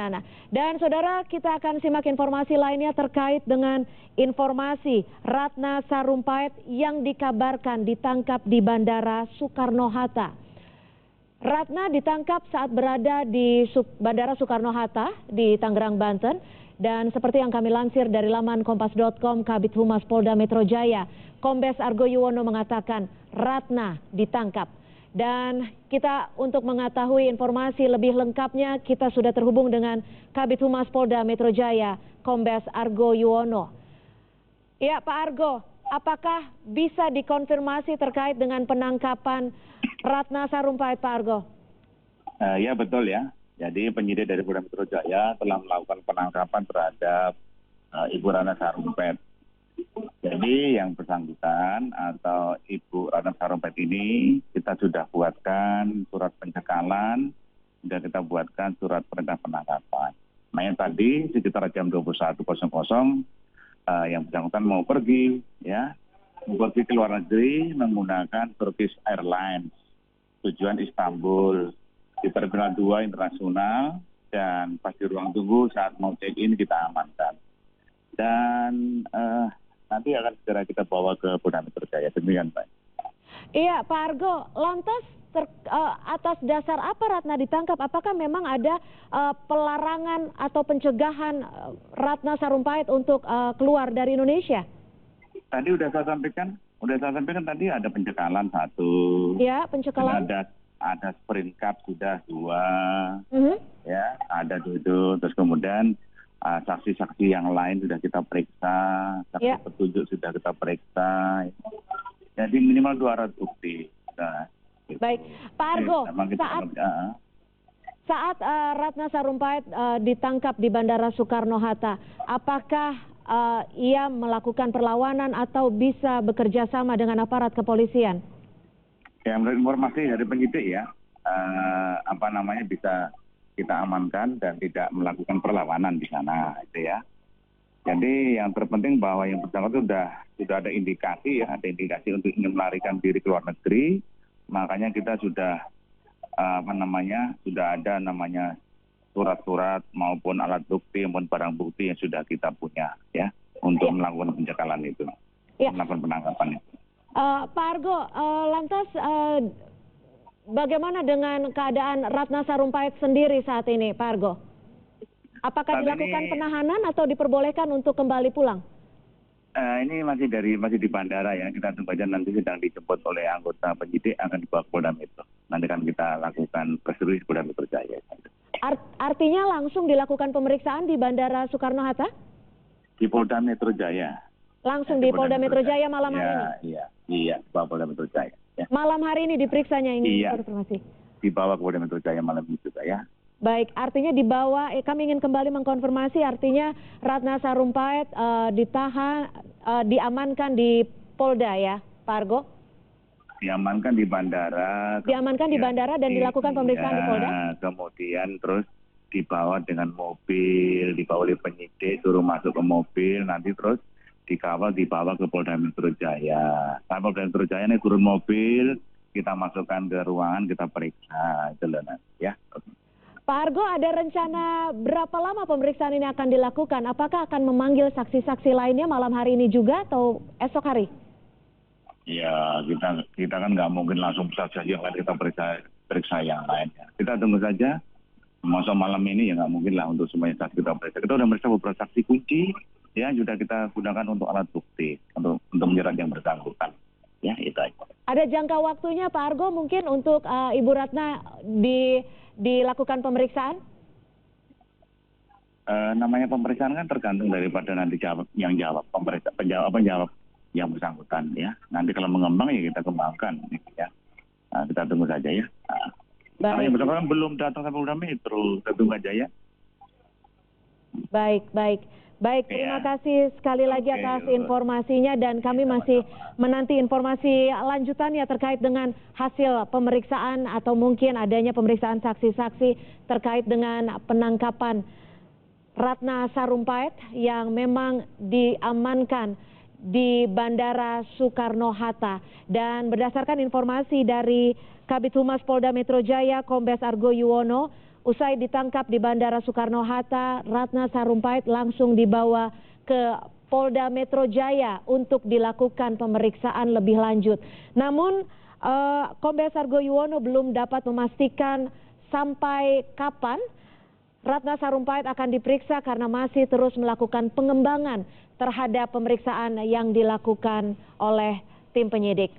Nana. Dan saudara, kita akan simak informasi lainnya terkait dengan informasi Ratna Sarumpait yang dikabarkan ditangkap di Bandara Soekarno-Hatta. Ratna ditangkap saat berada di Bandara Soekarno-Hatta di Tangerang, Banten. Dan seperti yang kami lansir dari laman kompas.com, Kabid Humas Polda Metro Jaya, Kombes Argo Yuwono mengatakan Ratna ditangkap. Dan kita untuk mengetahui informasi lebih lengkapnya, kita sudah terhubung dengan Kabid Humas Polda Metro Jaya, Kombes Argo Yuwono. Ya, Pak Argo, apakah bisa dikonfirmasi terkait dengan penangkapan Ratna Sarumpait, Pak Argo? Ya, betul ya. Jadi penyidik dari Polda Metro Jaya telah melakukan penangkapan terhadap Ibu Ratna Sarumpait. Jadi yang bersangkutan atau Ibu Ratna Sarumpait ini kita sudah buatkan surat pencekalan dan kita buatkan surat perintah penangkapan. Nah yang tadi sekitar jam 21.00 yang bersangkutan mau pergi ke luar negeri menggunakan Turkish Airlines tujuan Istanbul. Di Terminal 2 Internasional dan pas di ruang tunggu saat mau check-in kita amankan. Dan nanti akan segera kita bawa ke Polda Metro Jaya. Demikian, Pak. Iya, Pak Argo, lantas atas dasar apa Ratna ditangkap? Apakah memang ada pelarangan atau pencegahan Ratna Sarumpait untuk keluar dari Indonesia? Tadi udah saya sampaikan tadi ada pencekalan 1. Ya, pencekalan. Ada sprint cup sudah 2, ya ada itu. Terus kemudian saksi-saksi yang lain sudah kita periksa, saksi petunjuk sudah kita periksa. Jadi minimal 200 bukti. Nah, gitu. Baik, Pak Argo, saat Ratna Sarumpait ditangkap di Bandara Soekarno-Hatta, apakah ia melakukan perlawanan atau bisa bekerja sama dengan aparat kepolisian? Ya, menurut informasi dari penyidik ya, bisa kita amankan dan tidak melakukan perlawanan di sana, itu ya. Jadi yang terpenting bahwa yang bersangkutan sudah ada indikasi untuk ingin melarikan diri ke luar negeri, makanya kita sudah sudah ada surat-surat maupun alat bukti maupun barang bukti yang sudah kita punya ya untuk melakukan pencekalan itu, melakukan penangkapan itu. Pak Argo, lantas bagaimana dengan keadaan Ratna Sarumpait sendiri saat ini, Pak Argo? Apakah dilakukan penahanan atau diperbolehkan untuk kembali pulang? Ini masih di bandara ya. Kita tunggu aja, nanti sedang dijemput oleh anggota penyidik akan dibawa ke Polda Metro. Nanti kan kita lakukan prosedur di Polda Metro Jaya. Artinya langsung dilakukan pemeriksaan di Bandara Soekarno-Hatta? Di Polda Metro Jaya. Langsung di Polda Metro Jaya malam hari ini? Iya, di Polda Metro Jaya. Ya. Malam hari ini diperiksanya ini informasi? Dibawa ke Polda Metro Jaya malam ini juga ya. Baik, artinya dibawa, kami ingin kembali mengkonfirmasi, artinya Ratna Sarumpait diamankan di Polda ya, Pak Argo? Diamankan di bandara. Diamankan di bandara dan dilakukan pemeriksaan di Polda? Kemudian terus dibawa dengan mobil, dibawa oleh penyidik, suruh masuk ke mobil, nanti terus dikawal dibawa ke Polda Metro Jaya. Nah, Polda Metro Jaya ini turun mobil, kita masukkan ke ruangan, kita periksa, itu loh, ya. Pak Argo, ada rencana berapa lama pemeriksaan ini akan dilakukan? Apakah akan memanggil saksi-saksi lainnya malam hari ini juga atau esok hari? Ya, kita kan nggak mungkin langsung saja yang lain kita periksa yang lainnya. Kita tunggu saja. Masa malam ini ya nggak mungkin lah untuk semuanya saksi kita periksa. Kita sudah meriksa beberapa saksi kunci. Ya, sudah kita gunakan untuk alat bukti, untuk menjerat yang bersangkutan. Ya, itu aja. Ada jangka waktunya, Pak Argo, mungkin untuk Ibu Ratna dilakukan pemeriksaan? Namanya pemeriksaan kan tergantung daripada nanti yang jawab, penjawab yang bersangkutan. Ya, nanti kalau mengembang ya kita kembangkan. Ya, kita tunggu saja ya. Kalau yang bersangkutan belum datang sampai Polda Metro, kita tunggu aja ya. Baik, terima kasih sekali lagi atas informasinya dan kami masih menanti informasi lanjutannya terkait dengan hasil pemeriksaan atau mungkin adanya pemeriksaan saksi-saksi terkait dengan penangkapan Ratna Sarumpait yang memang diamankan di Bandara Soekarno-Hatta. Dan berdasarkan informasi dari Kabid Humas Polda Metro Jaya, Kombes Argo Yuwono, Usai ditangkap di Bandara Soekarno-Hatta, Ratna Sarumpait langsung dibawa ke Polda Metro Jaya untuk dilakukan pemeriksaan lebih lanjut. Namun Kombes Argo Yuwono belum dapat memastikan sampai kapan Ratna Sarumpait akan diperiksa karena masih terus melakukan pengembangan terhadap pemeriksaan yang dilakukan oleh tim penyidik.